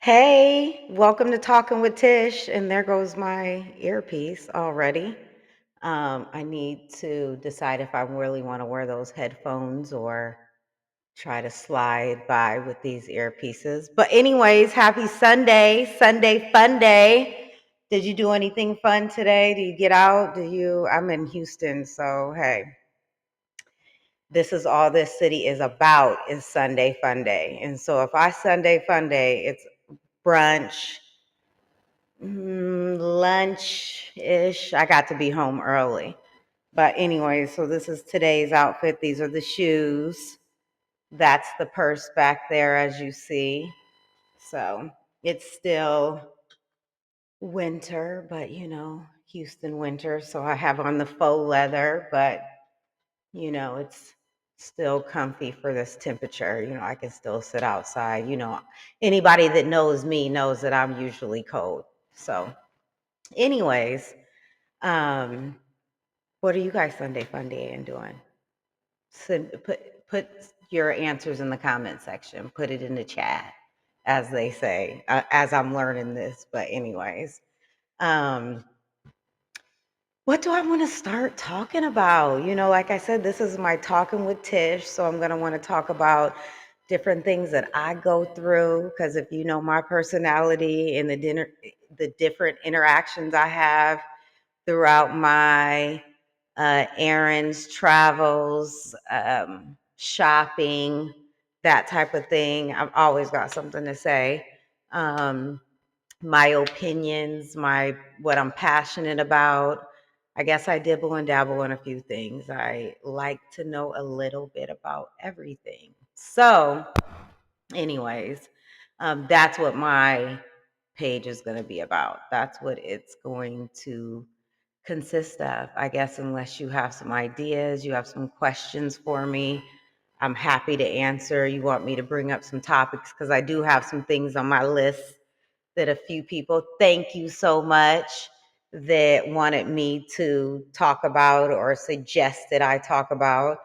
Hey, welcome to Talking with Tish. And there goes my earpiece already. I need to decide if I really want to wear those headphones or try to slide by with these earpieces. But, anyways, happy Sunday, Sunday fun day. Did you do anything fun today? Do you get out? I'm in Houston, so hey, this is all this city is about is Sunday fun day. And so if I Sunday fun day, it's brunch, lunch-ish. I got to be home early. But anyway, so this is today's outfit. These are the shoes. That's the purse back there, as you see. So it's still winter, but Houston winter. So I have on the faux leather, but it's still comfy for this temperature. I can still sit outside. Anybody that knows me knows that I'm usually cold. So, anyways, Um, what are you guys Sunday fun day and doing? So put your answers in the comment section. Put it in the chat, as they say, as I'm learning this. But anyways, um, what do I want to start talking about? Like I said, this is my Talking with Tish, so I'm gonna want to talk about different things that I go through. Because if you know my personality and the different interactions I have throughout my errands, travels, shopping, that type of thing. I've always got something to say. Um, my opinions, my what I'm passionate about. I guess I dibble and dabble in a few things. I like to know a little bit about everything. So, anyways, that's what my page is going to be about. That's what it's going to consist of. I guess unless you have some ideas, you have some questions for me, I'm happy to answer. You want me to bring up some topics because I do have some things on my list that a few people, thank you so much, that wanted me to talk about or suggested I talk about.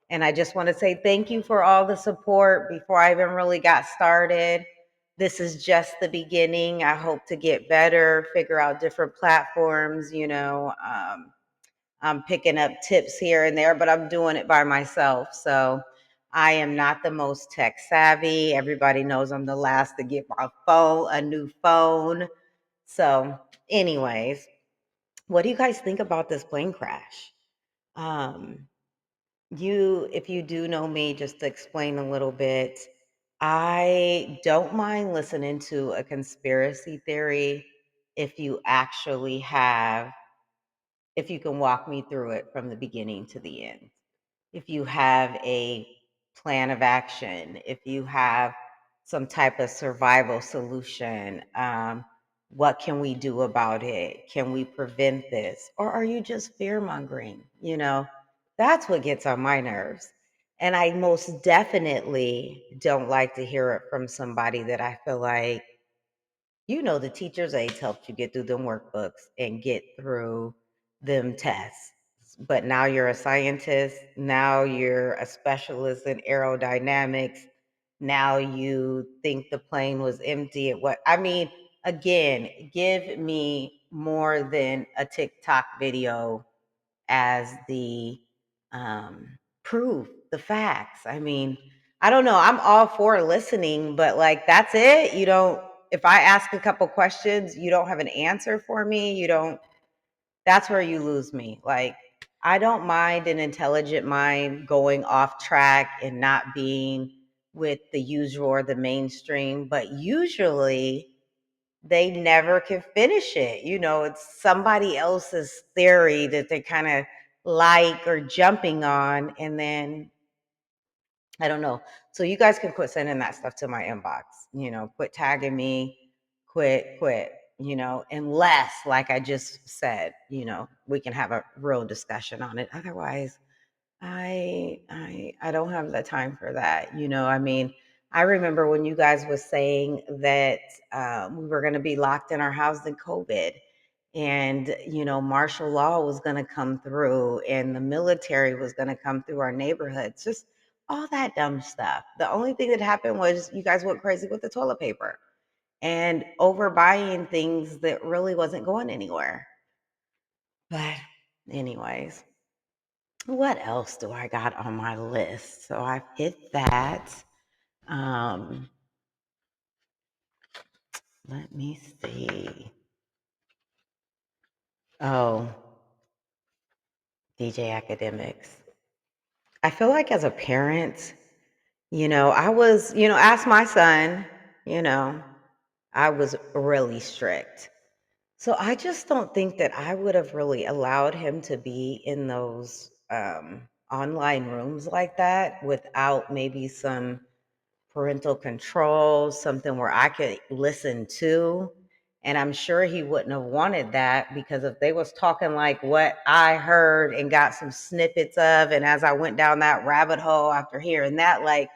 And I just want to say thank you for all the support before I even really got started. This is just the beginning. I hope to get better, figure out different platforms. I'm picking up tips here and there, but I'm doing it by myself. So I am not the most tech savvy. Everybody knows I'm the last to get a new phone. So, anyways, what do you guys think about this plane crash? Um, if you do know me, just to explain a little bit, I don't mind listening to a conspiracy theory if you actually have if you can walk me through it from the beginning to the end. If you have a plan of action, if you have some type of survival solution, what can we do about it? Can we prevent this? Or are you just fear mongering? That's what gets on my nerves. And I most definitely don't like to hear it from somebody that I feel like the teacher's aides helped you get through them workbooks and get through them tests. But now you're a scientist. Now you're a specialist in aerodynamics. Now you think the plane was empty. Again, give me more than a TikTok video as the proof, the facts. I don't know. I'm all for listening, but like that's it. You don't. If I ask a couple questions, you don't have an answer for me. You don't. That's where you lose me. Like I don't mind an intelligent mind going off track and not being with the usual or the mainstream, but usually they never can finish it. It's somebody else's theory that they kind of like or jumping on. And then I don't know. So you guys can quit sending that stuff to my inbox, quit tagging me, quit, unless, like I just said, we can have a real discussion on it. Otherwise, I don't have the time for that. I remember when you guys was saying that we were going to be locked in our house in COVID, and martial law was going to come through, and the military was going to come through our neighborhoods. Just all that dumb stuff. The only thing that happened was you guys went crazy with the toilet paper. and overbuying things that really wasn't going anywhere. But anyways, what else do I got on my list? So I've hit that. Um, let me see. Oh, DJ Academics. I feel like as a parent, I was, ask my son, you know, I was really strict. So I just don't think that I would have really allowed him to be in those online rooms like that without maybe some parental control, something where I could listen to. And I'm sure he wouldn't have wanted that, because if they was talking like what I heard and got some snippets of, and as I went down that rabbit hole after hearing that, like,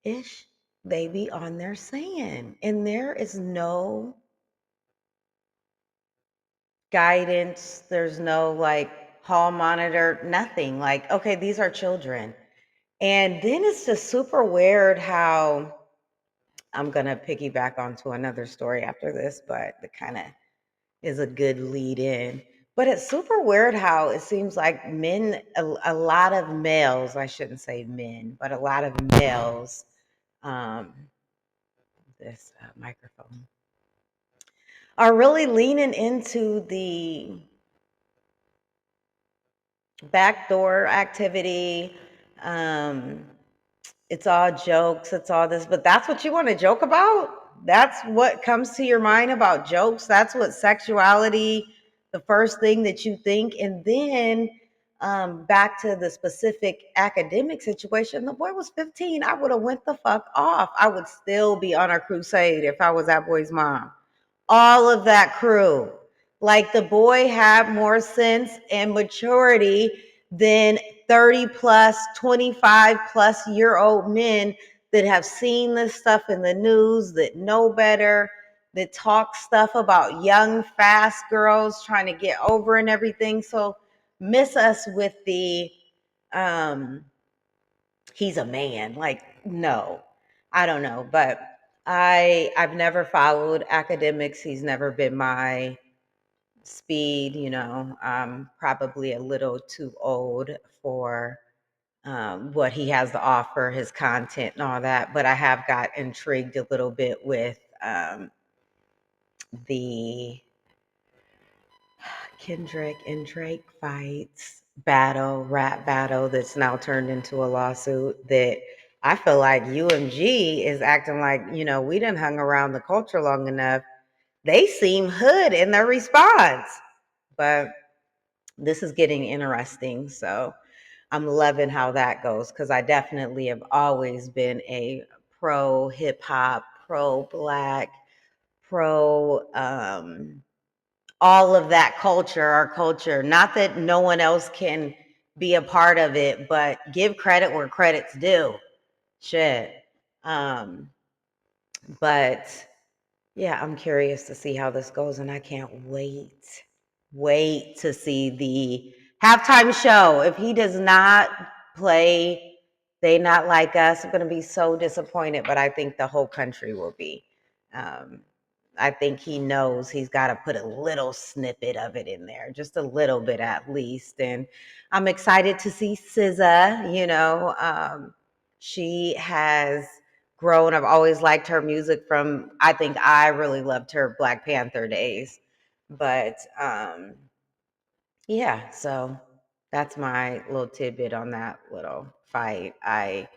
ish, they be on there saying, and there is no guidance, there's no like hall monitor, nothing. Like, okay, these are children. And then it's just super weird how I'm going to piggyback onto another story after this, but it kind of is a good lead in. But it's super weird how it seems like men, a lot of males, I shouldn't say men, but a lot of males, um, this microphone, are really leaning into the backdoor activity. Um, it's all jokes, it's all this, but that's what you want to joke about? That's what comes to your mind about jokes? That's what sexuality, the first thing that you think? And then back to the specific academic situation, the boy was 15. I would have went the fuck off. I would still be on a crusade if I was that boy's mom. All of that crew. Like, the boy had more sense and maturity than 30 plus, 25 plus year old men that have seen this stuff in the news, that know better, that talk stuff about young, fast girls trying to get over and everything. So miss us with the he's a man. Like, no, I don't know. But I've never followed academics. He's never been my speed. I'm probably a little too old for what he has to offer, his content and all that. But I have got intrigued a little bit with the Kendrick and Drake fights, rap battle that's now turned into a lawsuit, that I feel like UMG is acting like, we done hung around the culture long enough. They seem hood in their response. But this is getting interesting. So I'm loving how that goes, because I definitely have always been a pro hip hop, pro black, pro all of that culture, our culture. Not that no one else can be a part of it, but give credit where credit's due. Shit. Um, but yeah, I'm curious to see how this goes, and I can't wait to see the halftime show. If he does not play They Not Like Us, I'm going to be so disappointed, but I think the whole country will be. Um, I think he knows he's got to put a little snippet of it in there, just a little bit at least. And I'm excited to see SZA. She has grown. I've always liked her music from, I think I really loved her Black Panther days. But yeah, so that's my little tidbit on that little fight. I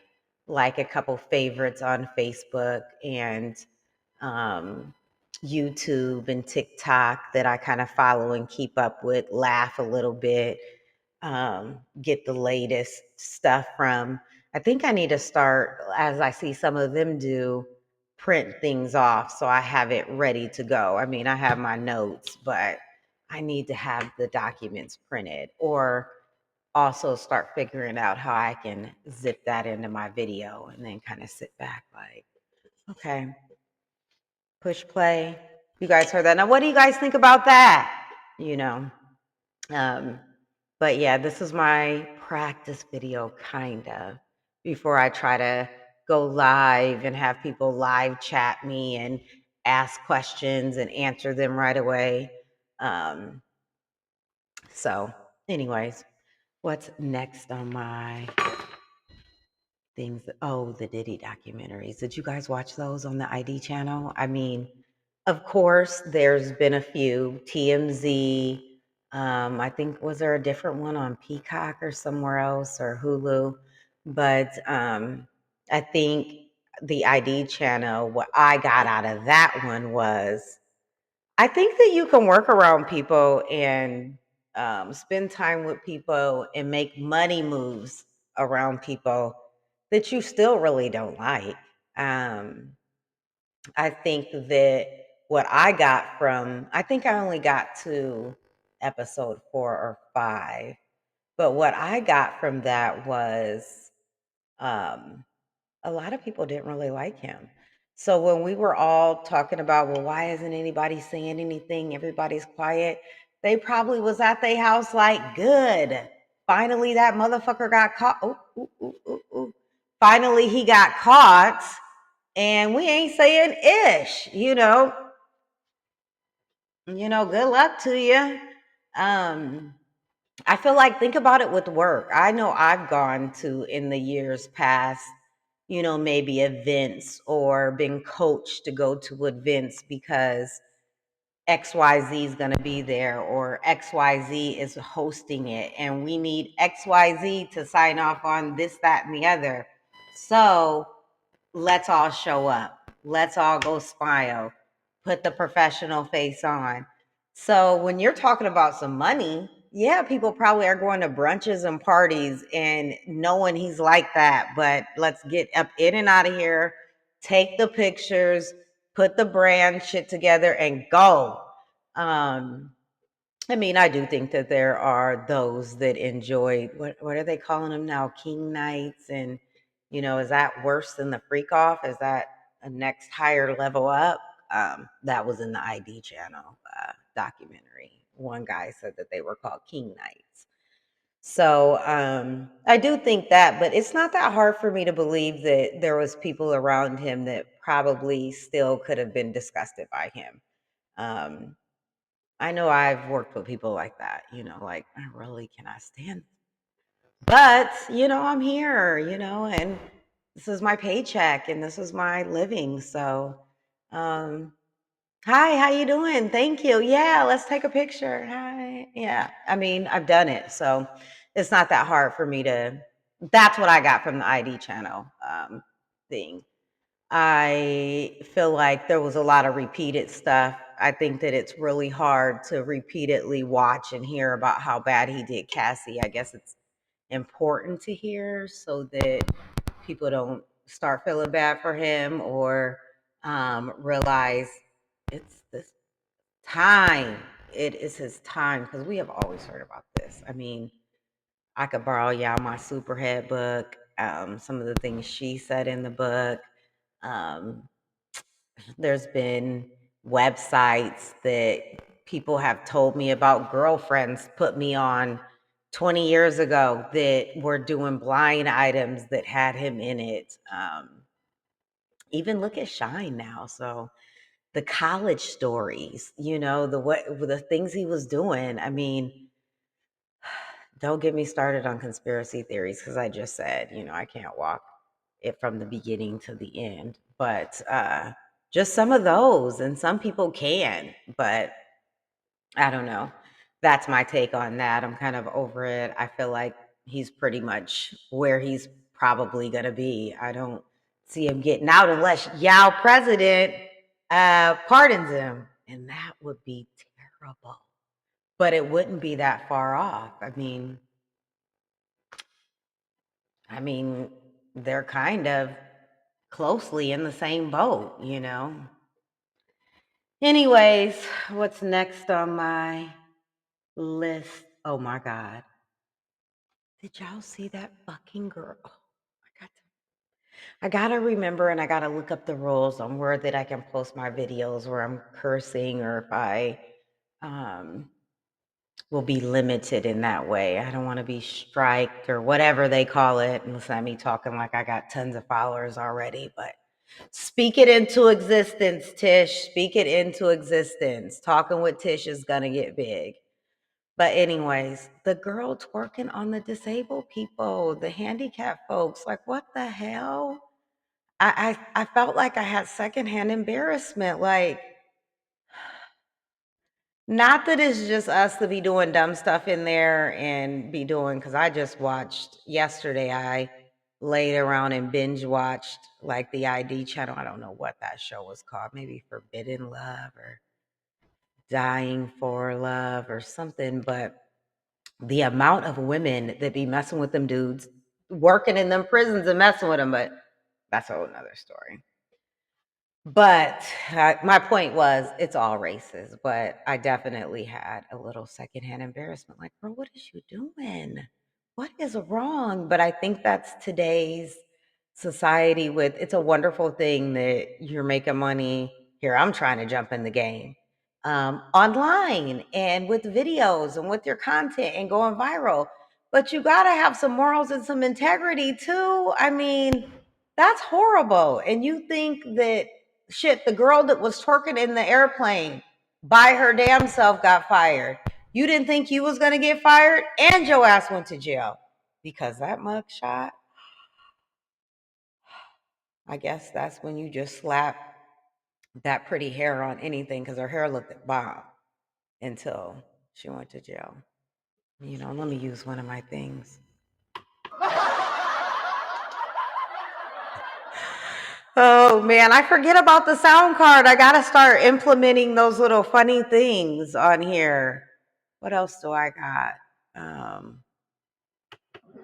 like a couple favorites on Facebook and um, YouTube and TikTok that I kind of follow and keep up with, laugh a little bit, get the latest stuff from. I think I need to start, as I see some of them do, print things off so I have it ready to go. I mean, I have my notes, but I need to have the documents printed, or also start figuring out how I can zip that into my video and then kind of sit back like, okay, push play. You guys heard that. Now, what do you guys think about that? You know, um, but yeah, this is my practice video, kind of, before I try to go live and have people live chat me and ask questions and answer them right away. So, anyways, what's next on my things? Oh, the Diddy documentaries. Did you guys watch those on the ID channel? I mean, of course, there's been a few. TMZ. I think, was there a different one on Peacock or somewhere else, or Hulu? But I think the ID channel, what I got out of that one was, I think that you can work around people and spend time with people and make money moves around people that you still really don't like. Um, I think that what I got from, I think I only got to episode 4 or 5, but what I got from that was um, a lot of people didn't really like him. So when we were all talking about, well, why isn't anybody saying anything? Everybody's quiet. They probably was at their house like, good. Finally, that motherfucker got caught. Ooh, ooh, ooh, ooh, ooh. Finally, he got caught, and we ain't saying ish. Good luck to you. Um, I feel like, think about it with work. I know I've gone to, in the years past, maybe events or been coached to go to events because XYZ is going to be there, or XYZ is hosting it, and we need XYZ to sign off on this, that, and the other. So let's all show up. Let's all go smile. Put the professional face on. So when you're talking about some money, yeah, people probably are going to brunches and parties and knowing he's like that. But let's get up in and out of here, take the pictures, put the brand shit together, and go. Um, I mean, I do think that there are those that enjoy, what are they calling them now? King nights. And, is that worse than the freak off? Is that a next higher level up? That was in the ID channel documentary. One guy said that they were called King nights. So I do think that, but it's not that hard for me to believe that there was people around him that probably still could have been disgusted by him. Um, I know I've worked with people like that, like, I really cannot stand. But, I'm here, and this is my paycheck and this is my living. So, um, hi, how you doing? Thank you. Yeah, let's take a picture. Hi. Yeah. I mean, I've done it. So it's not that hard for me to, that's what I got from the ID channel thing. I feel like there was a lot of repeated stuff. I think that it's really hard to repeatedly watch and hear about how bad he did Cassie. I guess it's important to hear so that people don't start feeling bad for him, or realize it's this time. It is his time, because we have always heard about this. I mean, I could borrow y'all my Superhead book, some of the things she said in the book. Um, there's been websites that people have told me about, girlfriends put me on 20 years ago, that were doing blind items that had him in it. Even look at Shine now. So the college stories, the things he was doing. I mean, don't get me started on conspiracy theories, because I just said, I can't walk it from the beginning to the end. But just some of those, and some people can, but I don't know. That's my take on that. I'm kind of over it. I feel like he's pretty much where he's probably going to be. I don't see him getting out unless Yao president pardons him. And that would be terrible. But it wouldn't be that far off. I mean, they're kind of closely in the same boat. Anyways, what's next on my list? Oh my God. Did y'all see that fucking girl? Oh, I gotta remember, and I gotta look up the rules on where that I can post my videos where I'm cursing, or if I um will be limited in that way. I don't want to be striked or whatever they call it. And listen at me talking like I got tons of followers already, but speak it into existence, Tish. Speak it into existence. Talking with Tish is going to get big. But anyways, the girl twerking on the disabled people, the handicapped folks, like what the hell? I felt like I had secondhand embarrassment. Like, not that it's just us to be doing dumb stuff in there and be doing, because I just watched yesterday, I laid around and binge watched like the ID channel. I don't know what that show was called, maybe Forbidden Love or Dying for Love or something. But the amount of women that be messing with them dudes, working in them prisons and messing with them, but that's a whole nother story. But my point was, it's all races. But I definitely had a little secondhand embarrassment. Like, bro, what is you doing? What is wrong? But I think that's today's society. With it's a wonderful thing that you're making money. Here, I'm trying to jump in the game online and with videos and with your content and going viral. But you got to have some morals and some integrity too. I mean, that's horrible. And you think that shit, the girl that was twerking in the airplane by her damn self got fired. You didn't think you was going to get fired, and your ass went to jail because that mugshot. I guess that's when you just slap that pretty hair on anything, because her hair looked bomb until she went to jail. You know, let me use one of my things. Oh man, I forget about the sound card. I gotta start implementing those little funny things on here. What else do I got?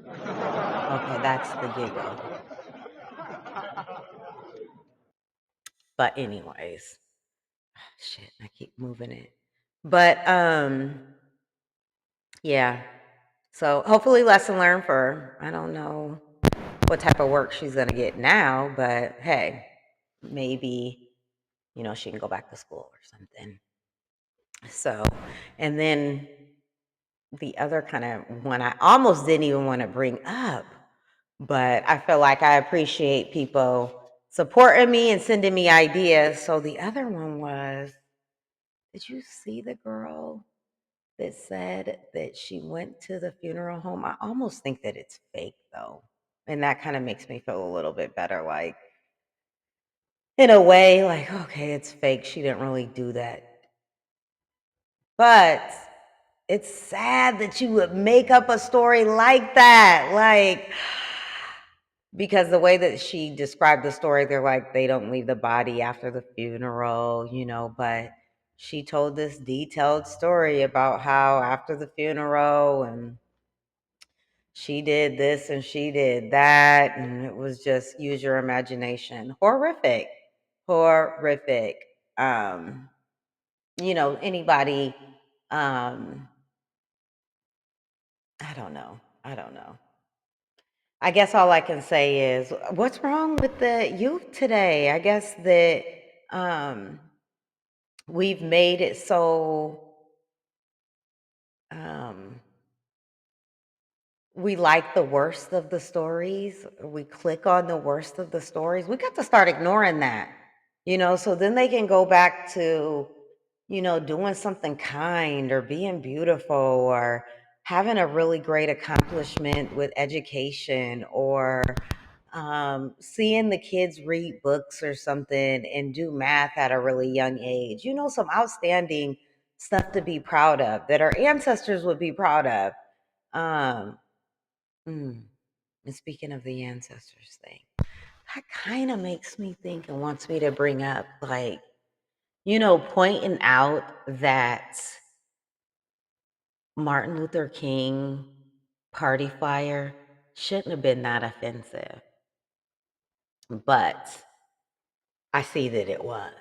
Okay, that's the giggle. But anyways, shit, I keep moving it. But yeah. So hopefully lesson learned for her. I don't know what type of work she's gonna get now, but hey, maybe, you know, she can go back to school or something. So, and then the other kind of one I almost didn't even want to bring up, but I feel like I appreciate people supporting me and sending me ideas. So the other one was, did you see the girl that said that she went to the funeral home? I almost think that it's fake though. And that kind of makes me feel a little bit better. Like, in a way, like, okay, it's fake. She didn't really do that. But it's sad that you would make up a story like that. Like, because the way that she described the story, they're like, they don't leave the body after the funeral, you know, but she told this detailed story about how after the funeral and she did this and she did that, and it was just use your imagination. Horrific. Horrific. You know, anybody, I don't know. I don't know. I guess all I can say is, what's wrong with the youth today? I guess that um, we've made it so um, we like the worst of the stories. We click on the worst of the stories. We got to start ignoring that, you know, so then they can go back to, you know, doing something kind or being beautiful or having a really great accomplishment with education or seeing the kids read books or something and do math at a really young age. You know, some outstanding stuff to be proud of that our ancestors would be proud of. Um, mm, and speaking of the ancestors thing, that kind of makes me think and wants me to bring up, like, you know, pointing out that Martin Luther King party flyer shouldn't have been that offensive, but I see that it was.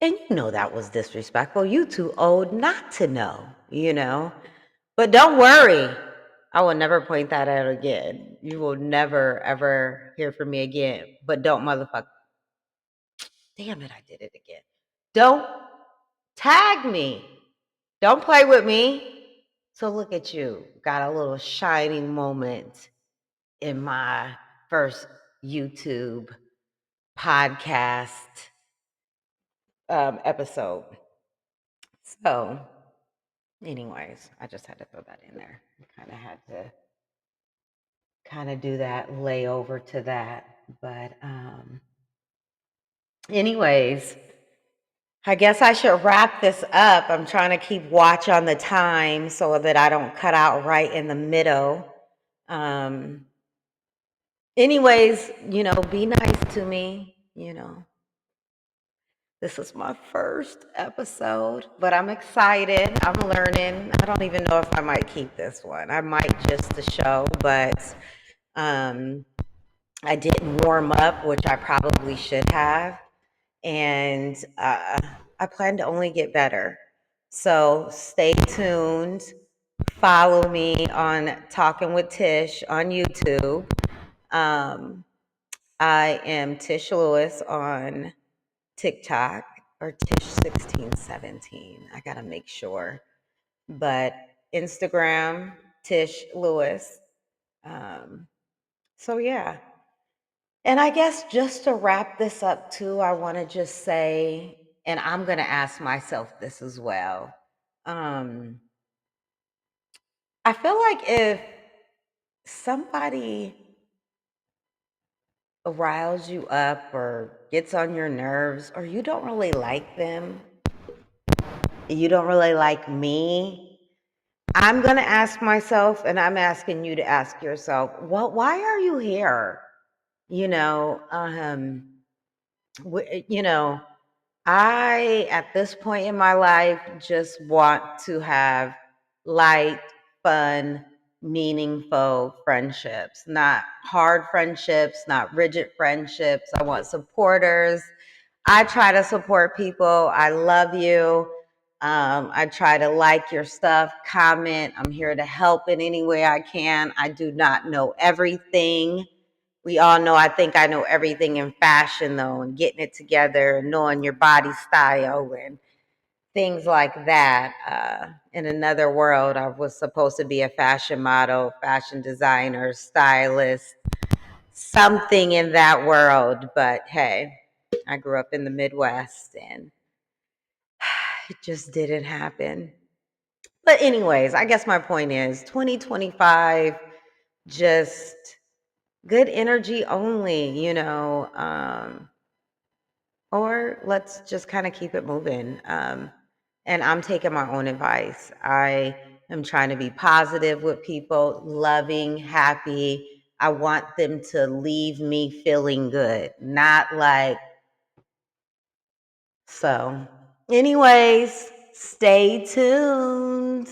And you know that was disrespectful. You too old not to know, you know. But don't worry. I will never point that out again. You will never, ever hear from me again. But don't motherfucker. Damn it, I did it again. Don't tag me. Don't play with me. So look at you, got a little shining moment in my first YouTube podcast episode. So, anyways, I just had to throw that in there. Kind of had to do that layover to that. But anyways, I guess I should wrap this up. I'm trying to keep watch on the time so that I don't cut out right in the middle. Anyways, be nice to me. This is my first episode, but I'm excited. I'm learning. I don't even know if I might keep this one. I might just to show, but I didn't warm up, which I probably should have. And I plan to only get better. So stay tuned. Follow me on Talking with Tish on YouTube. I am Tish Lewis on TikTok, or Tish1617. I gotta make sure. But Instagram, Tish Lewis. So yeah. And I guess just to wrap this up too, I want to just say, and I'm gonna ask myself this as well. I feel like if somebody riles you up or gets on your nerves, or you don't really like them, you don't really like me, I'm going to ask myself, and I'm asking you to ask yourself, well, why are you here? You know, you know, I, at this point in my life, just want to have light, fun, meaningful friendships, not hard friendships, not rigid friendships. I want supporters. I try to support people. I love you. I try to like your stuff, comment. I'm here to help in any way I can. I do not know everything. We all know, I think I know everything in fashion, though, and getting it together and knowing your body style and things like that. In another world, I was supposed to be a fashion model, fashion designer, stylist, something in that world. But hey, I grew up in the Midwest and it just didn't happen. But anyways, I guess my point is 2025, just good energy only, or let's just kind of keep it moving. And I'm taking my own advice. I am trying to be positive with people, loving, happy. I want them to leave me feeling good, not like so. Anyways, stay tuned.